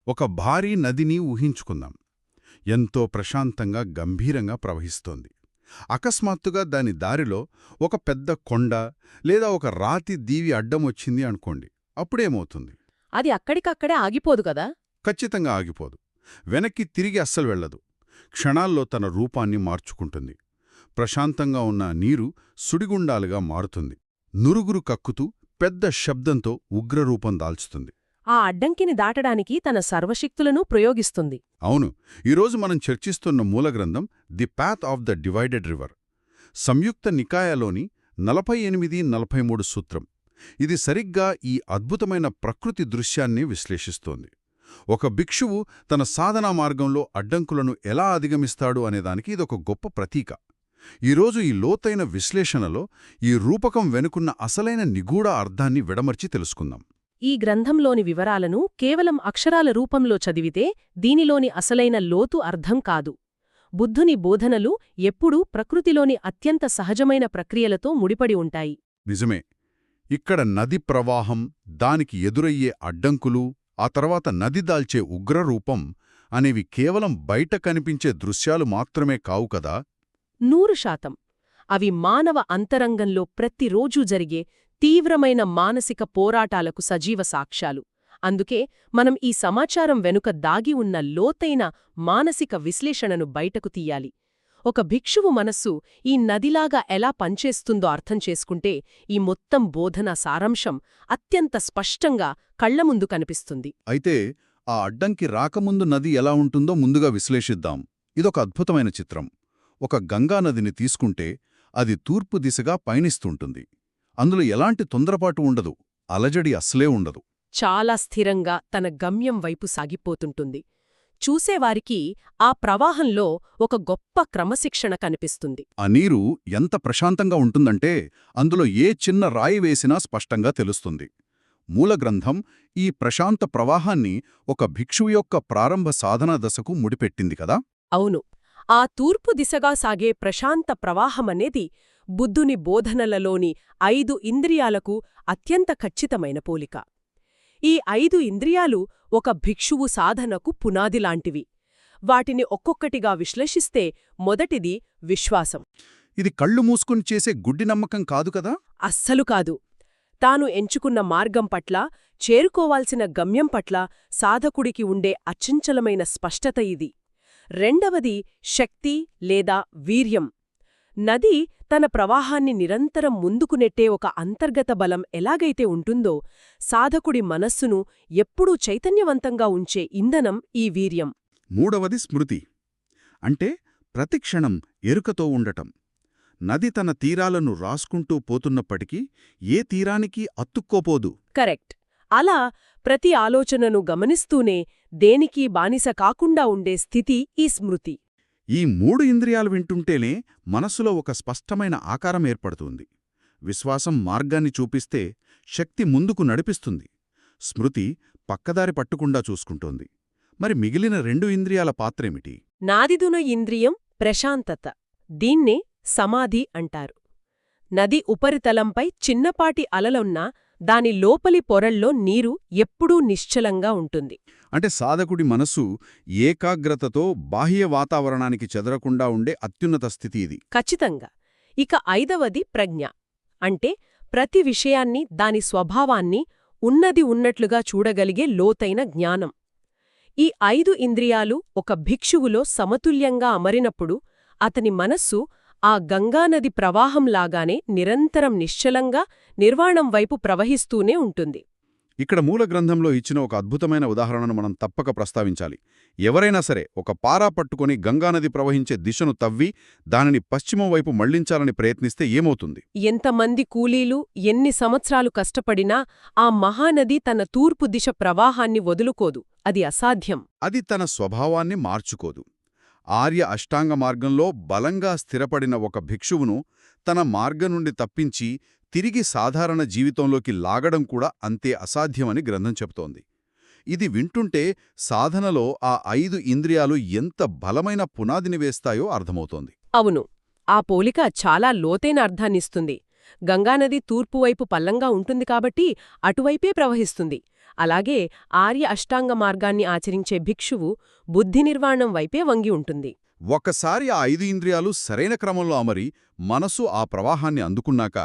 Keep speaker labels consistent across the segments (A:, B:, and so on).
A: ఒక భారీ నదిని ఊహించుకుందాం. ఎంతో ప్రశాంతంగా గంభీరంగా ప్రవహిస్తోంది. అకస్మాత్తుగా దాని దారిలో ఒక పెద్ద కొండ లేదా ఒక రాతి దీవి అడ్డమొచ్చింది అనుకోండి. అప్పుడేమవుతుంది?
B: అది అక్కడికక్కడే ఆగిపోదు కదా.
A: ఖచ్చితంగా ఆగిపోదు. వెనక్కి తిరిగి అస్సలు వెళ్లదు. క్షణాల్లో తన రూపాన్ని మార్చుకుంటుంది. ప్రశాంతంగా ఉన్న నీరు సుడిగుండాలుగా మారుతుంది. నురుగురు కక్కుతూ పెద్ద శబ్దంతో ఉగ్రరూపం దాల్చుతుంది.
B: ఆ అడ్డంకిని దాటడానికి తన సర్వశక్తులను ప్రయోగిస్తుంది.
A: అవును, ఈరోజు మనం చర్చిస్తున్న మూలగ్రంథం the path of the divided river, Samyukta నికాయలోని 48-43 సూత్రం. ఇది సరిగ్గా ఈ అద్భుతమైన ప్రకృతి దృశ్యాన్ని విశ్లేషిస్తోంది. ఒక భిక్షువు తన సాధనా మార్గంలో అడ్డంకులను ఎలా అధిగమిస్తాడు అనేదానికి ఇదొక గొప్ప ప్రతీక. ఈరోజు ఈ లోతైన విశ్లేషణలో ఈ రూపకం వెనుకున్న అసలైన నిగూఢ అర్థాన్ని విడమర్చి తెలుసుకుందాం.
B: ఈ గ్రంథంలోని వివరాలను కేవలం అక్షరాల రూపంలో చదివితే దీనిలోని అసలైన లోతు అర్థం కాదు. బుద్ధుని బోధనలు ఎప్పుడూ ప్రకృతిలోని అత్యంత సహజమైన ప్రక్రియలతో ముడిపడి ఉంటాయి.
A: నిజమే. ఇక్కడ నది ప్రవాహం, దానికి ఎదురయ్యే అడ్డంకులు, ఆ తర్వాత నది దాల్చే ఉగ్రరూపం అనేవి కేవలం బయట కనిపించే దృశ్యాలు మాత్రమే కావు కదా.
B: 100%. అవి మానవ అంతరంగంలో ప్రతిరోజూ జరిగే తీవ్రమైన మానసిక పోరాటాలకు సజీవ సాక్ష్యాలు. అందుకే మనం ఈ సమాచారం వెనుక దాగి ఉన్న లోతైన మానసిక విశ్లేషణను బయటకు తీయాలి. ఒక భిక్షువు మనస్సు ఈ నదిలాగా ఎలా పనిచేస్తుందో అర్థం చేసుకుంటే ఈ మొత్తం బోధన సారాంశం అత్యంత స్పష్టంగా కళ్లముందు కనిపిస్తుంది.
A: అయితే ఆ అడ్డంకి రాకముందు నది ఎలా ఉంటుందో ముందుగా విశ్లేషిద్దాం. ఇదొక అద్భుతమైన చిత్రం. ఒక గంగానదిని తీసుకుంటే అది తూర్పు దిశగా పయనిస్తుంటుంది. అందులో ఎలాంటి తొందరపాటు ఉండదు, అలజడి అస్సలే ఉండదు.
B: చాలా స్థిరంగా తన గమ్యం వైపు సాగిపోతుంటుంది. చూసేవారికి ఆ ప్రవాహంలో ఒక గొప్ప క్రమశిక్షణ కనిపిస్తుంది.
A: ఆ నీరు ఎంత ప్రశాంతంగా ఉంటుందంటే అందులో ఏ చిన్న రాయి వేసినా స్పష్టంగా తెలుస్తుంది. మూలగ్రంథం ఈ ప్రశాంత ప్రవాహాన్ని ఒక భిక్షువు యొక్క ప్రారంభ సాధనా దశకు ముడిపెట్టింది కదా.
B: అవును, ఆ తూర్పు దిశగా సాగే ప్రశాంత ప్రవాహమనేది బుద్ధుని బోధనలలోని 5 ఇంద్రియాలకు అత్యంత ఖచ్చితమైన పోలిక. ఈ 5 ఇంద్రియాలు ఒక భిక్షువు సాధనకు పునాదిలాంటివి. వాటిని ఒక్కొక్కటిగా విశ్లేషిస్తే మొదటిది విశ్వాసం.
A: ఇది కళ్ళు మూసుకుని చేసే గుడ్డి నమ్మకం కాదు కదా.
B: అస్సలు కాదు. తాను ఎంచుకున్న మార్గం పట్ల, చేరుకోవాల్సిన గమ్యం పట్ల సాధకుడికి ఉండే అచంచలమైన స్పష్టత ఇది. రెండవది శక్తి లేదా వీర్యం. నది తన ప్రవాహాన్ని నిరంతరం ముందుకు నెట్టే ఒక అంతర్గత బలం ఎలాగైతే ఉంటుందో, సాధకుడి మనస్సును ఎప్పుడూ చైతన్యవంతంగా ఉంచే ఇంధనం ఈ వీర్యం.
A: మూడవది స్మృతి. అంటే ప్రతిక్షణం ఎరుకతో ఉండటం. నది తన తీరాలను రాసుకుంటూ పోతున్నప్పటికీ ఏ తీరానికి అతుక్కోపోదు.
B: కరెక్ట్. అలా ప్రతి ఆలోచనను గమనిస్తూనే దేనికి బానిస కాకుండా ఉండే స్థితి ఈ స్మృతి.
A: ఈ 3 ఇంద్రియాలు వింటుంటేనే మనస్సులో ఒక స్పష్టమైన ఆకారం ఏర్పడుతుంది. విశ్వాసం మార్గాన్ని చూపిస్తే శక్తి ముందుకు నడిపిస్తుంది. స్మృతి పక్కదారి పట్టకుండా చూసుకుంటోంది. మరి మిగిలిన 2 ఇంద్రియాల పాత్రేమిటి?
B: నాదిదున ఇంద్రియం ప్రశాంతత. దీన్నే సమాధి అంటారు. నది ఉపరితలంపై చిన్నపాటి అలలున్నా దాని లోపలి పొరల్లో నీరు ఎప్పుడూ నిశ్చలంగా ఉంటుంది.
A: అంటే సాధకుడి మనస్సు ఏకాగ్రతతో బాహ్య వాతావరణానికి చెదరకుండా ఉండే అత్యున్నత స్థితి ఇది.
B: ఖచ్చితంగా. ఇక 5వది ప్రజ్ఞ. అంటే ప్రతి విషయాన్ని, దాని స్వభావాన్ని ఉన్నది ఉన్నట్లుగా చూడగలిగే లోతైన జ్ఞానం. ఈ 5 ఇంద్రియాలు ఒక భిక్షువులో సమతుల్యంగా అమరినప్పుడు అతని మనస్సు ఆ గంగానది ప్రవాహంలాగానే నిరంతరం నిశ్చలంగా నిర్వాణం వైపు ప్రవహిస్తూనే ఉంటుంది.
A: ఇక్కడ మూలగ్రంథంలో ఇచ్చిన ఒక అద్భుతమైన ఉదాహరణను మనం తప్పక ప్రస్తావించాలి. ఎవరైనా సరే ఒక పారా పట్టుకొని గంగానది ప్రవహించే దిశను తవ్వి దానిని పశ్చిమం వైపు మళ్లించాలని ప్రయత్నిస్తే ఏమవుతుంది?
B: ఎంతమంది కూలీలు ఎన్ని సంవత్సరాలు కష్టపడినా ఆ మహానది తన తూర్పు దిశ ప్రవాహాన్ని వదులుకోదు. అది అసాధ్యం.
A: అది తన స్వభావాన్ని మార్చుకోదు. ఆర్య అష్టాంగ మార్గంలో బలంగా స్థిరపడిన ఒక భిక్షువును తన మార్గం నుండి తప్పించి తిరిగి సాధారణ జీవితంలోకి లాగడం కూడా అంతే అసాధ్యమని గ్రంథం చెబుతోంది. ఇది వింటుంటే సాధనలో ఆ 5 ఇంద్రియాలు ఎంత బలమైన పునాదిని వేస్తాయో అర్థమవుతోంది.
B: అవును, ఆ పోలిక చాలా లోతైన అర్థాన్నిస్తుంది. గంగానది తూర్పువైపు పల్లంగా ఉంటుంది కాబట్టి అటువైపే ప్రవహిస్తుంది. అలాగే ఆర్య అష్టాంగ మార్గాన్ని ఆచరించే భిక్షువు బుద్ధి నిర్వాణం వైపే వంగి ఉంటుంది.
A: ఒక్కసారి ఆ 5 ఇంద్రియాలు సరైన క్రమంలో అమరి మనసు ఆ ప్రవాహాన్ని అందుకున్నాక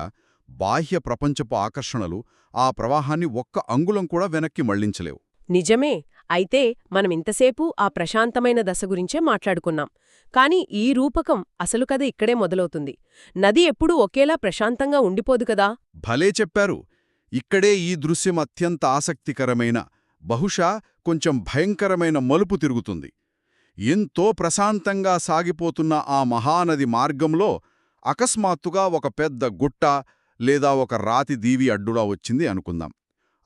A: బాహ్య ప్రపంచపు ఆకర్షణలు ఆ ప్రవాహాన్ని ఒక్క అంగుళం కూడా వెనక్కి మళ్లించలేవు.
B: నిజమే. అయితే మనమింతసేపు ఆ ప్రశాంతమైన దశ గురించే మాట్లాడుకున్నాం. కాని ఈ రూపకం అసలు కథ ఇక్కడే మొదలవుతుంది. నది ఎప్పుడూ ఒకేలా ప్రశాంతంగా ఉండిపోదు కదా.
A: భలే చెప్పారు. ఇక్కడే ఈ దృశ్యం అత్యంత ఆసక్తికరమైన, బహుశా కొంచెం భయంకరమైన మలుపు తిరుగుతుంది. ఎంతో ప్రశాంతంగా సాగిపోతున్న ఆ మహానది మార్గంలో అకస్మాత్తుగా ఒక పెద్ద గుట్ట లేదా ఒక రాతి దీవి అడ్డులా వచ్చింది అనుకుందాం.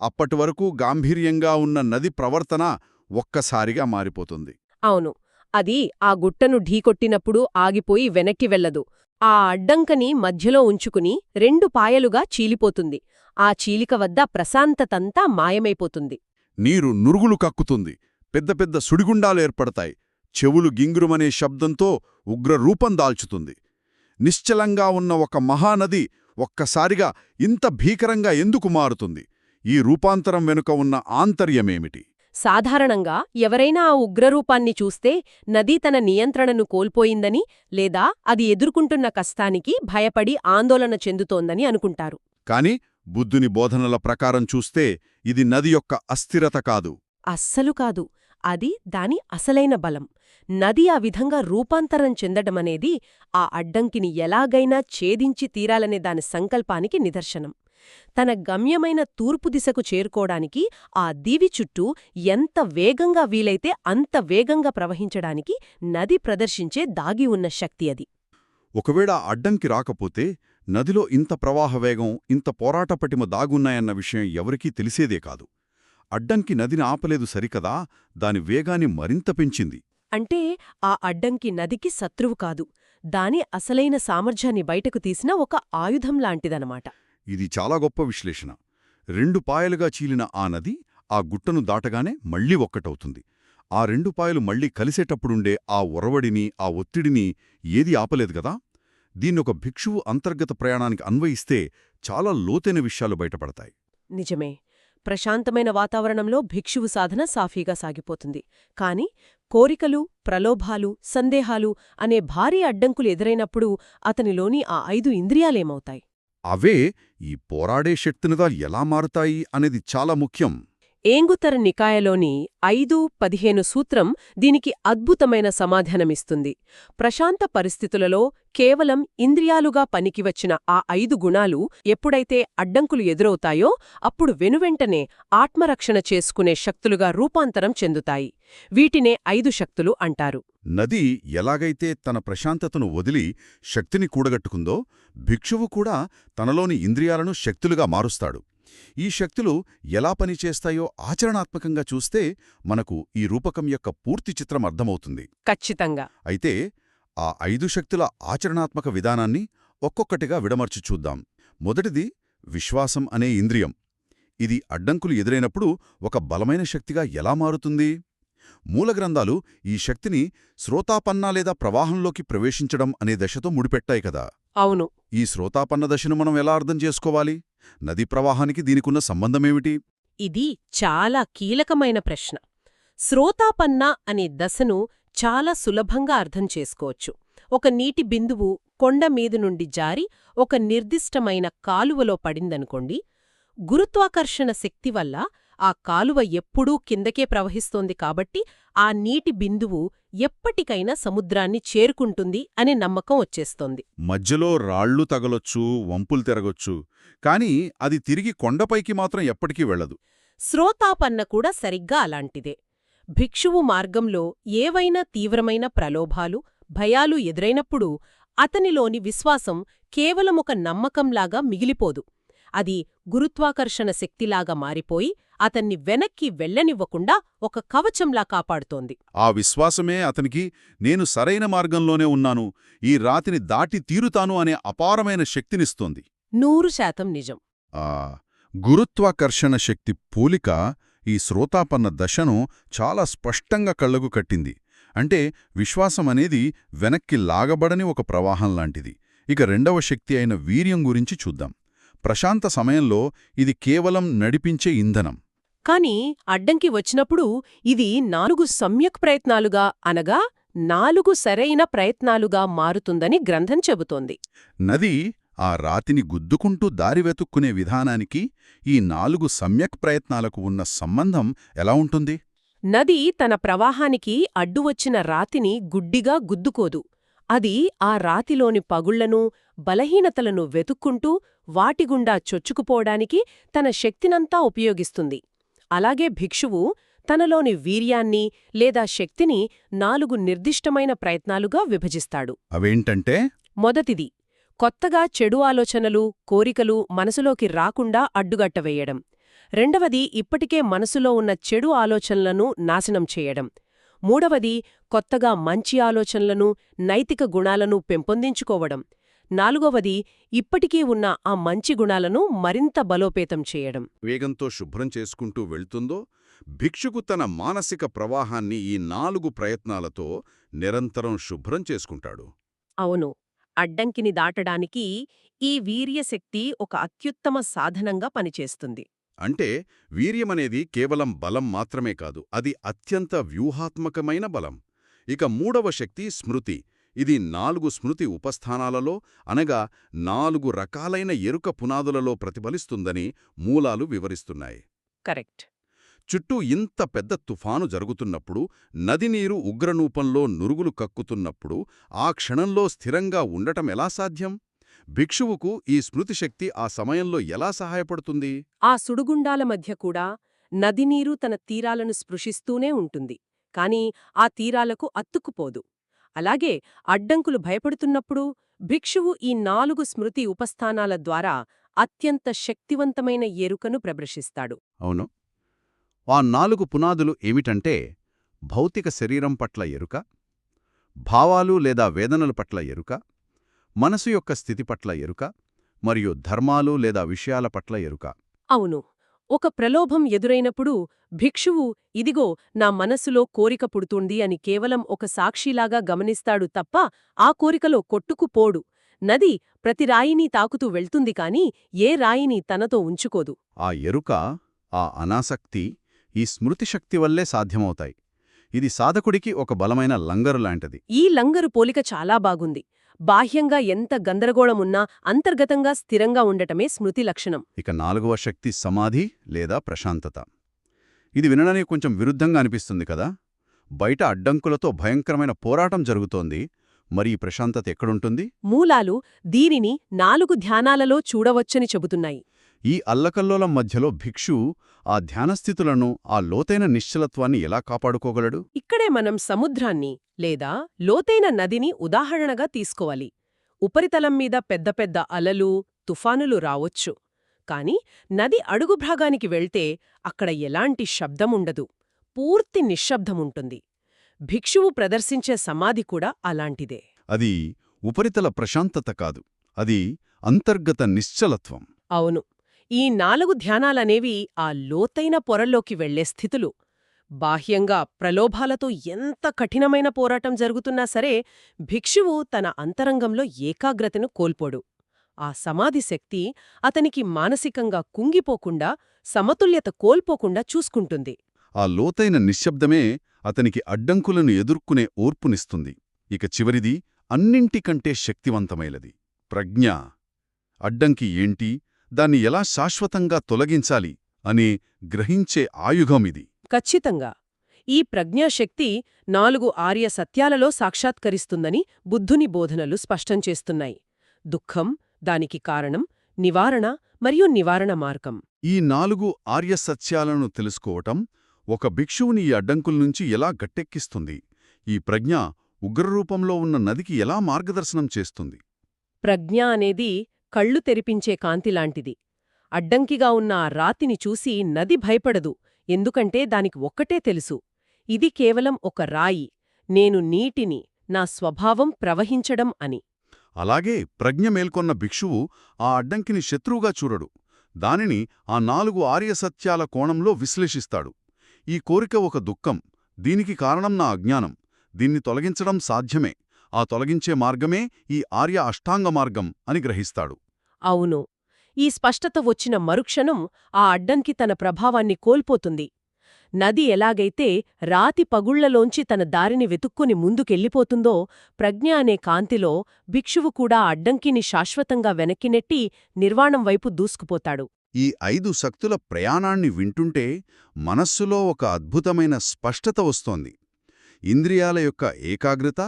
A: అప్పటివరకు గాంభీర్యంగా ఉన్న నది ప్రవర్తన ఒక్కసారిగా మారిపోతుంది.
B: అవును. అది ఆ గుట్టను ఢీకొట్టినప్పుడు ఆగిపోయి వెనక్కి వెళ్లదు. ఆ అడ్డంకని మధ్యలో ఉంచుకుని 2 పాయలుగా చీలిపోతుంది. ఆ చీలిక వద్ద ప్రశాంతతంతా మాయమైపోతుంది.
A: నీరు నురుగులు కక్కుతుంది. పెద్ద పెద్ద సుడిగుండాలు ఏర్పడతాయి. చెవులు గింగురుమనే శబ్దంతో ఉగ్రరూపం దాల్చుతుంది. నిశ్చలంగా ఉన్న ఒక మహానది ఒక్కసారిగా ఇంత భీకరంగా ఎందుకు మారుతుంది? ఈ రూపాంతరం వెనుక ఉన్న ఆంతర్యమేమిటి?
B: సాధారణంగా ఎవరైనా ఆ ఉగ్రరూపాన్ని చూస్తే నది తన నియంత్రణను కోల్పోయిందని లేదా అది ఎదుర్కొంటున్న కష్టానికి భయపడి ఆందోళన చెందుతోందని అనుకుంటారు.
A: కాని బుద్ధుని బోధనల ప్రకారం చూస్తే ఇది నది యొక్క అస్థిరత కాదు.
B: అస్సలు కాదు. అది దాని అసలైన బలం. నది ఆ విధంగా రూపాంతరం చెందడమనేది ఆ అడ్డంకిని ఎలాగైనా ఛేదించి తీరాలనే దాని సంకల్పానికి నిదర్శనం. తన గమ్యమైన తూర్పు దిశకు చేరుకోవడానికి ఆ దీవి చుట్టూ ఎంత వేగంగా వీలైతే అంత వేగంగా ప్రవహించడానికి నది ప్రదర్శించే దాగి ఉన్న శక్తి అది.
A: ఒకవేళ అడ్డంకి రాకపోతే నదిలో ఇంత ప్రవాహవేగం, ఇంత పోరాట పటిమ దాగున్నాయన్న విషయం ఎవరికీ తెలిసేదే కాదు. అడ్డంకి నదిని ఆపలేదు సరికదా, దాని వేగాన్ని మరింత పెంచింది.
B: అంటే ఆ అడ్డంకి నదికి శత్రువు కాదు, దాని అసలైన సామర్థ్యాన్ని బయటకు తీసిన ఒక ఆయుధంలాంటిదనమాట.
A: ఇది చాలా గొప్ప విశ్లేషణ. 2 పాయలుగా చీలిన ఆ నది ఆ గుట్టను దాటగానే మళ్లీ ఒక్కటవుతుంది. ఆ 2 పాయలు మళ్లీ కలిసేటప్పుడుండే ఆ ఒరవడిని, ఆ ఒత్తిడిని ఏదీ ఆపలేదు గదా. దీన్నొక భిక్షువు అంతర్గత ప్రయాణానికి అన్వయిస్తే చాలా లోతైన విషయాలు బయటపడతాయి.
B: నిజమే. ప్రశాంతమైన వాతావరణంలో భిక్షువు సాధన సాఫీగా సాగిపోతుంది. కాని కోరికలు, ప్రలోభాలు, సందేహాలు అనే భారీ అడ్డంకులు ఎదురైనప్పుడు అతనిలోని ఆ 5 ఇంద్రియాలేమవుతాయి?
A: అవే ఈ పోరాడే శక్తినిగా ఎలా మారుతాయి అనేది చాలా ముఖ్యం.
B: ఏంగుతర నికాయలోని 5:15 సూత్రం దీనికి అద్భుతమైన సమాధానమిస్తుంది. ప్రశాంత పరిస్థితులలో కేవలం ఇంద్రియాలుగా పనికివచ్చిన ఆ 5 గుణాలు ఎప్పుడైతే అడ్డంకులు ఎదురవుతాయో అప్పుడు వెనువెంటనే ఆత్మరక్షణ చేసుకునే శక్తులుగా రూపాంతరం చెందుతాయి. వీటినే 5 శక్తులు అంటారు.
A: నది ఎలాగైతే తన ప్రశాంతతను వదిలి శక్తిని కూడగట్టుకుందో, భిక్షువు కూడా తనలోని ఇంద్రియాలను శక్తులుగా మారుస్తాడు. ఈ శక్తులు ఎలా పనిచేస్తాయో ఆచరణాత్మకంగా చూస్తే మనకు ఈ రూపకం యొక్క పూర్తి చిత్రం అర్థమవుతుంది.
B: ఖచ్చితంగా.
A: అయితే ఆ 5 శక్తుల ఆచరణాత్మక విధానాన్ని ఒక్కొక్కటిగా విడమర్చి చూద్దాం. మొదటిది విశ్వాసం అనే ఇంద్రియం. ఇది అడ్డంకులు ఎదురైనప్పుడు ఒక బలమైన శక్తిగా ఎలా మారుతుంది? మూలగ్రంథాలు ఈ శక్తిని శ్రోతాపన్న లేదా ప్రవాహంలోకి ప్రవేశించడం అనే దశతో ముడిపెట్టాయి కదా.
B: అవును.
A: ఈ శ్రోతాపన్న దశను మనం ఎలా అర్థం చేసుకోవాలి? నదీ ప్రవాహానికి దీనికున్న సంబంధమేమిటి?
B: ఇది చాలా కీలకమైన ప్రశ్న. శ్రోతాపన్న అనే దశను చాలా సులభంగా అర్థం చేసుకోవచ్చు. ఒక నీటి బిందువు కొండ మీద నుండి జారి ఒక నిర్దిష్టమైన కాలువలో పడిందనుకోండి. గురుత్వాకర్షణ శక్తి వల్ల ఆ కాలువ ఎప్పుడూ కిందకే ప్రవహిస్తోంది కాబట్టి ఆ నీటి బిందువు ఎప్పటికైనా సముద్రాన్ని చేరుకుంటుంది అనే నమ్మకం వచ్చేస్తోంది.
A: మధ్యలో రాళ్లు తగలొచ్చు, వంపులు తిరగొచ్చు, కాని అది తిరిగి కొండపైకి మాత్రం ఎప్పటికీ వెళ్లదు.
B: శ్రోతాపన్న కూడా సరిగ్గా అలాంటిదే. భిక్షువు మార్గంలో ఏవైనా తీవ్రమైన ప్రలోభాలు, భయాలు ఎదురైనప్పుడు అతనిలోని విశ్వాసం కేవలమొక నమ్మకంలాగా మిగిలిపోదు. అది గురుత్వాకర్షణ శక్తిలాగా మారిపోయి అతన్ని వెనక్కి వెళ్లనివ్వకుండా ఒక కవచంలా కాపాడుతోంది.
A: ఆ విశ్వాసమే అతనికి నేను సరైన మార్గంలోనే ఉన్నాను, ఈ రాతిని దాటి తీరుతాను అనే అపారమైన శక్తినిస్తోంది.
B: 100% నిజం.
A: గురుత్వాకర్షణ శక్తి పోలిక ఈ శ్రోతాపన్న దశను చాలా స్పష్టంగా కళ్లకు కట్టింది. అంటే విశ్వాసమనేది వెనక్కి లాగబడని ఒక ప్రవాహంలాంటిది. ఇక రెండవ శక్తి అయిన వీర్యం గురించి చూద్దాం. ప్రశాంత సమయంలో ఇది కేవలం నడిపించే ఇంధనం.
B: కాని అడ్డంకి వచ్చినప్పుడు ఇది 4 సమ్యక్ ప్రయత్నాలుగా అనగా 4 సరైన ప్రయత్నాలుగా మారుతుందని గ్రంథం చెబుతోంది.
A: నది ఆ రాతిని గుద్దుకుంటూ దారి వెతుక్కునే విధానానికి ఈ 4 సమ్యక్ ప్రయత్నాలకు ఉన్న సంబంధం ఎలా ఉంటుంది?
B: నది తన ప్రవాహానికి అడ్డువచ్చిన రాతిని గుడ్డిగా గుద్దుకోదు. అది ఆ రాతిలోని పగుళ్లను, బలహీనతలను వెతుక్కుంటూ వాటిగుండా చొచ్చుకుపోవడానికి తన శక్తినంతా ఉపయోగిస్తుంది. అలాగే భిక్షువు తనలోని వీర్యాన్ని లేదా శక్తిని 4 నిర్దిష్టమైన ప్రయత్నాలుగా విభజిస్తాడు.
A: అవేంటంటే?
B: మొదటిది, కొత్తగా చెడు ఆలోచనలు, కోరికలు మనసులోకి రాకుండా అడ్డుగట్టవేయడం. రెండవది, ఇప్పటికే మనసులో ఉన్న చెడు ఆలోచనలను నాశనం చేయడం. మూడవది, కొత్తగా మంచి ఆలోచనలను, నైతిక గుణాలను పెంపొందించుకోవడం. నాలుగవది, ఇప్పటికీ ఉన్న ఆ మంచి గుణాలను మరింత బలోపేతం చేయడం.
A: వేగంతో శుభ్రం చేసుకుంటూ వెళ్తుందో, భిక్షుకు తన మానసిక ప్రవాహాన్ని ఈ 4 ప్రయత్నాలతో నిరంతరం శుభ్రం చేసుకుంటాడు.
B: అవును, అడ్డంకిని దాటడానికి ఈ వీర్యశక్తి ఒక అత్యుత్తమ సాధనంగా పనిచేస్తుంది.
A: అంటే వీర్యమనేది కేవలం బలం మాత్రమే కాదు, అది అత్యంత వ్యూహాత్మకమైన బలం. ఇక మూడవ శక్తి స్మృతి. ఇది 4 స్మృతి ఉపస్థానాలలో అనగా 4 రకాలైన ఎరుక పునాదులలో ప్రతిఫలిస్తుందని మూలాలు వివరిస్తున్నాయి.
B: కరెక్ట్.
A: చుట్టూ ఇంత పెద్ద తుఫాను జరుగుతున్నప్పుడు, నది నీరు ఉగ్రరూపంలో నురుగులు కక్కుతున్నప్పుడు ఆ క్షణంలో స్థిరంగా ఉండటం ఎలా సాధ్యం? భిక్షువుకు ఈ స్మృతిశక్తి ఆ సమయంలో ఎలా సహాయపడుతుంది?
B: ఆ సుడుగుండాల మధ్య కూడా నదినీరు తన తీరాలను స్పృశిస్తూనే ఉంటుంది, కాని ఆ తీరాలకు అత్తుకుపోదు. అలాగే అడ్డంకులు భయపడుతున్నప్పుడు భిక్షువు ఈ 4 స్మృతి ఉపస్థానాల ద్వారా అత్యంత శక్తివంతమైన ఎరుకను ప్రదర్శిస్తాడు.
A: అవును. ఆ 4 పునాదులు ఏమిటంటే భౌతిక శరీరం పట్ల ఎరుక, భావాలు లేదా వేదనల పట్ల ఎరుక, మనసు యొక్క స్థితి పట్ల ఎరుక, మరియు ధర్మాలు లేదా విషయాల పట్ల ఎరుక.
B: అవును, ఒక ప్రలోభం ఎదురైనప్పుడు భిక్షువు ఇదిగో నా మనస్సులో కోరిక పుడుతుంది అని కేవలం ఒక సాక్షిలాగా గమనిస్తాడు తప్ప ఆ కోరికలో కొట్టుకుపోడు. నది ప్రతి రాయిని తాకుతూ వెళ్తుంది కాని ఏ రాయిని తనతో ఉంచుకోదు.
A: ఆ ఎరుక, ఆ అనాసక్తి ఈ స్మృతిశక్తి వల్లే సాధ్యమవుతాయి. ఇది సాధకుడికి ఒక బలమైన లంగరు లాంటిది.
B: ఈ లంగరు పోలిక చాలా బాగుంది. బాహ్యంగా ఎంత గందరగోళమున్నా అంతర్గతంగా స్థిరంగా ఉండటమే స్మృతి లక్షణం.
A: ఇక 4వ శక్తి సమాధి లేదా ప్రశాంతత. ఇది వినడానికి కొంచెం విరుద్ధంగా అనిపిస్తుంది కదా. బయట అడ్డంకులతో భయంకరమైన పోరాటం జరుగుతోంది, మరి ఈ ప్రశాంతత ఎక్కడుంటుంది?
B: మూలాలు దీనిని 4 ధ్యానాలలో చూడవచ్చని చెబుతున్నాయి.
A: ఈ అల్లకల్లోలం మధ్యలో భిక్షు ఆ ధ్యానస్థితులను, ఆ లోతైన నిశ్చలత్వాన్ని ఎలా కాపాడుకోగలడు?
B: ఇక్కడే మనం సముద్రాన్ని లేదా లోతైన నదిని ఉదాహరణగా తీసుకోవాలి. ఉపరితలం మీద పెద్ద పెద్ద అలలు, తుఫానులు రావొచ్చు. కాని నది అడుగు భాగానికి వెళ్తే అక్కడ ఎలాంటి శబ్దముండదు, పూర్తి నిశ్శబ్దముంటుంది. భిక్షువు ప్రదర్శించే సమాధి కూడా అలాంటిదే.
A: అది ఉపరితల ప్రశాంతత కాదు, అది అంతర్గత నిశ్చలత్వం.
B: అవును, ఈ 4 ధ్యానాలనేవి ఆ లోతైన పొరల్లోకి వెళ్లే స్థితులు. బాహ్యంగా ప్రలోభాలతో ఎంత కఠినమైన పోరాటం జరుగుతున్నా సరే భిక్షువు తన అంతరంగంలో ఏకాగ్రతను కోల్పోడు. ఆ సమాధి శక్తి అతనికి మానసికంగా కుంగిపోకుండా, సమతుల్యత కోల్పోకుండా చూసుకుంటుంది.
A: ఆ లోతైన నిశ్శబ్దమే అతనికి అడ్డంకులను ఎదుర్కొనే ఓర్పునిస్తుంది. ఇక చివరిది అన్నింటికంటే శక్తివంతమైనది ప్రజ్ఞ. అడ్డంకి ఏంటి, దాన్ని ఎలా శాశ్వతంగా తొలగించాలి అనే గ్రహించే ఆయుధమిది.
B: ఖచ్చితంగా ఈ ప్రజ్ఞాశక్తి 4 ఆర్య సత్యాలలో సాక్షాత్కరిస్తుందని బుద్ధుని బోధనలు స్పష్టం చేస్తున్నాయి. దుఃఖం, దానికి కారణం, నివారణ మరియు నివారణ మార్గం.
A: ఈ 4 ఆర్య సత్యాలను తెలుసుకోవటం ఒక భిక్షువుని ఈ అడ్డంకుల్నుంచి ఎలా గట్టెక్కిస్తుంది? ఈ ప్రజ్ఞ ఉగ్రరూపంలో ఉన్న నదికి ఎలా మార్గదర్శనం చేస్తుంది?
B: ప్రజ్ఞ అనేది కళ్ళు తెరిపించే కాంతిలాంటిది. అడ్డంకిగా ఉన్న ఆ రాతిని చూసి నది భయపడదు, ఎందుకంటే దానికి ఒక్కటే తెలుసు, ఇది కేవలం ఒక రాయి, నేను నీటిని, నా స్వభావం ప్రవహించడం అని.
A: అలాగే ప్రజ్ఞ మేల్కొన్న భిక్షువు ఆ అడ్డంకిని శత్రువుగా చూడడు, దానిని ఆ 4 ఆర్యసత్యాల కోణంలో విశ్లేషిస్తాడు. ఈ కోరిక ఒక దుఃఖం, దీనికి కారణం నా అజ్ఞానం, దీన్ని తొలగించడం సాధ్యమే, ఆ తొలగించే మార్గమే ఈ ఆర్య అష్టాంగ మార్గం అని గ్రహిస్తాడు.
B: అవును, ఈ స్పష్టత వచ్చిన మరుక్షణం ఆ అడ్డంకి తన ప్రభావాన్ని కోల్పోతుంది. నది ఎలాగైతే రాతి పగుళ్లలోంచి తన దారిని వెతుక్కుని ముందుకెళ్ళిపోతుందో, ప్రజ్ఞ అనే కాంతిలో భిక్షువు కూడా ఆ అడ్డంకిని శాశ్వతంగా వెనక్కి నెట్టి నిర్వాణం వైపు దూసుకుపోతాడు.
A: ఈ 5 శక్తుల ప్రయాణాన్ని వింటుంటే మనస్సులో ఒక అద్భుతమైన స్పష్టత వస్తోంది. ఇంద్రియాల యొక్క ఏకాగ్రత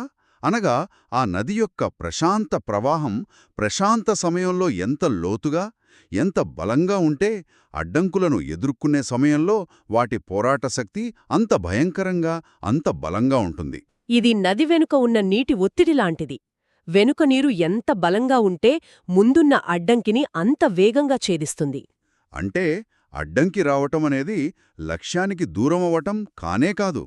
A: అనగా ఆ నది యొక్క ప్రశాంత ప్రవాహం ప్రశాంత సమయంలో ఎంత లోతుగా, ఎంత బలంగా ఉంటే అడ్డంకులను ఎదుర్కొనే సమయంలో వాటి పోరాట శక్తి అంత భయంకరంగా, అంత బలంగా ఉంటుంది.
B: ఇది నది వెనుక ఉన్న నీటి ఒత్తిడిలాంటిది. వెనుక నీరు ఎంత బలంగా ఉంటే ముందున్న అడ్డంకిని అంత వేగంగా ఛేదిస్తుంది.
A: అంటే అడ్డంకి రావటం అనేది లక్ష్యానికి దూరమవ్వటం కానే కాదు.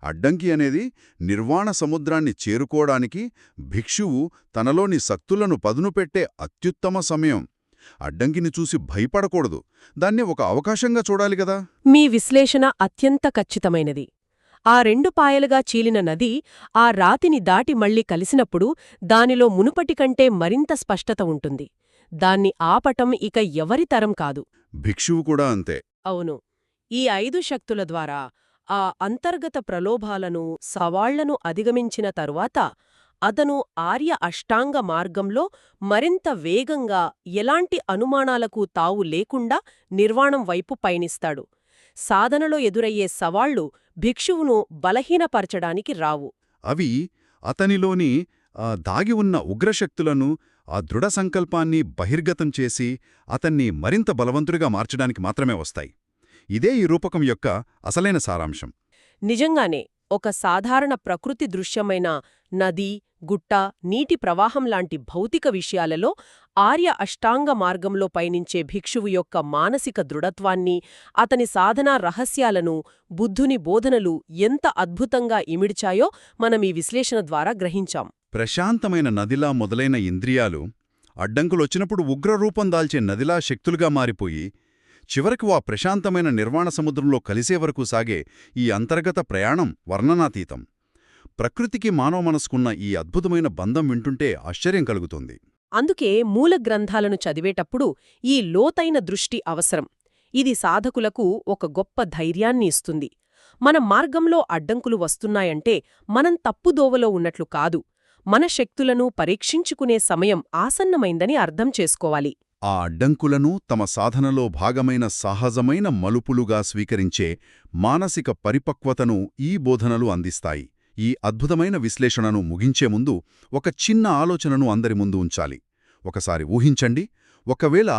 A: అడ్డంకి అనేది నిర్వాణ సముద్రాన్ని చేరుకోవడానికి భిక్షువు తనలోని శక్తులను పదునుపెట్టే అత్యుత్తమ సమయం. అడ్డంకిని చూసి భయపడకూడదు, దాన్ని ఒక అవకాశంగా చూడాలి కదా.
B: మీ విశ్లేషణ అత్యంత ఖచ్చితమైనది. ఆ 2 పాయలుగా చీలిన నది ఆ రాతిని దాటి మళ్లీ కలిసినప్పుడు దానిలో మునుపటి కంటే మరింత స్పష్టత ఉంటుంది. దాన్ని ఆపటం ఇక ఎవరి తరం కాదు.
A: భిక్షువు కూడా అంతే.
B: అవును. ఈ 5 శక్తుల ద్వారా ఆ అంతర్గత ప్రలోభాలను, సవాళ్లను అధిగమించిన తరువాత అతను ఆర్య అష్టాంగ మార్గంలో మరింత వేగంగా, ఎలాంటి అనుమానాలకు తావు లేకుండా నిర్వాణం వైపు పయనిస్తాడు. సాధనలో ఎదురయ్యే సవాళ్లు భిక్షువును బలహీనపరచడానికి రావు.
A: అవి అతనిలోని దాగి ఉన్న ఉగ్రశక్తులను, ఆ దృఢ సంకల్పాన్ని బహిర్గతం చేసి అతన్ని మరింత బలవంతుడిగా మార్చడానికి మాత్రమే వస్తాయి. ఇదే ఈ రూపకం యొక్క అసలైన సారాంశం.
B: నిజంగానే ఒక సాధారణ ప్రకృతి దృశ్యమైన నది, గుట్ట, నీటి ప్రవాహం లాంటి భౌతిక విషయాలలో ఆర్య అష్టాంగ మార్గంలో పయనించే భిక్షువు యొక్క మానసిక దృఢత్వాన్ని, అతని సాధనా రహస్యాలను, బుద్ధుని బోధనలు ఎంత అద్భుతంగా ఇమిడ్చాయో మనం ఈ విశ్లేషణ ద్వారా గ్రహించాం.
A: ప్రశాంతమైన నదిలా మొదలైన ఇంద్రియాలు అడ్డంకులొచ్చినప్పుడు ఉగ్రరూపం దాల్చే నదిలా శక్తులుగా మారిపోయి చివరకు ఆ ప్రశాంతమైన నిర్వాణ సముద్రంలో కలిసే వరకు సాగే ఈ అంతర్గత ప్రయాణం వర్ణనాతీతం. ప్రకృతికి మానవ మనసుకున్న ఈ అద్భుతమైన బంధం వింటుంటే ఆశ్చర్యం కలుగుతుంది.
B: అందుకే మూల గ్రంథాలను చదివేటప్పుడు ఈ లోతైన దృష్టి అవసరం. ఇది సాధకులకు ఒక గొప్ప ధైర్యాన్ని ఇస్తుంది. మన మార్గంలో అడ్డంకులు వస్తున్నాయంటే మనం తప్పుదోవలో ఉన్నట్లు కాదు, మన శక్తులను పరీక్షించుకునే సమయం ఆసన్నమైందని అర్థం చేసుకోవాలి.
A: ఆ అడ్డంకులను తమ సాధనలో భాగమైన సహజమైన మలుపులుగా స్వీకరించే మానసిక పరిపక్వతను ఈ బోధనలు అందిస్తాయి. ఈ అద్భుతమైన విశ్లేషణను ముగించే ముందు ఒక చిన్న ఆలోచనను అందరి ముందు ఉంచాలి. ఒకసారి ఊహించండి, ఒకవేళ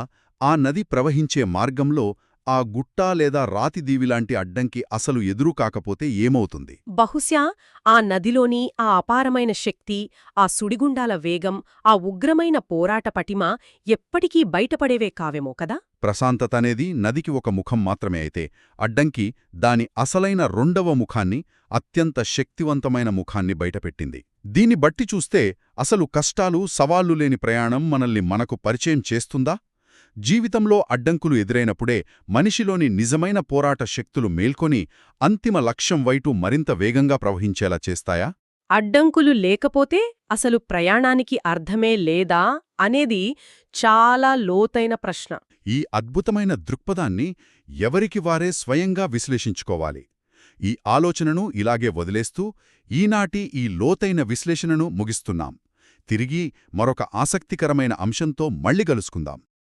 A: ఆ నది ప్రవహించే మార్గంలో ఆ గుట్ట లేదా రాతిదీవిలాంటి అడ్డంకి అసలు ఎదురు కాకపోతే ఏమవుతుంది?
B: బహుశా ఆ నదిలోని ఆ అపారమైన శక్తి, ఆ సుడిగుండాల వేగం, ఆ ఉగ్రమైన పోరాట పటిమ ఎప్పటికీ బయటపడేవే కావేమో కదా.
A: ప్రశాంతత అనేది నదికి ఒక ముఖం మాత్రమే అయితే, అడ్డంకి దాని అసలైన రెండవ ముఖాన్ని, అత్యంత శక్తివంతమైన ముఖాన్ని బయటపెట్టింది. దీన్ని బట్టి చూస్తే అసలు కష్టాలు, సవాళ్లు లేని ప్రయాణం మనల్ని మనకు పరిచయం చేస్తుందా? జీవితంలో అడ్డంకులు ఎదురైనప్పుడే మనిషిలోని నిజమైన పోరాట శక్తులు మేల్కొని అంతిమ లక్ష్యం వైపు మరింత వేగంగా ప్రవహించేలా చేస్తాయా?
B: అడ్డంకులు లేకపోతే అసలు ప్రయాణానికి అర్థమే లేదా అనేది చాలా లోతైన ప్రశ్న.
A: ఈ అద్భుతమైన దృక్పథాన్ని ఎవరికి వారే స్వయంగా విశ్లేషించుకోవాలి. ఈ ఆలోచనను ఇలాగే వదిలేస్తూ ఈనాటి ఈ లోతైన విశ్లేషణను ముగిస్తున్నాం. తిరిగి మరొక ఆసక్తికరమైన అంశంతో మళ్ళీ కలుసుకుందాం.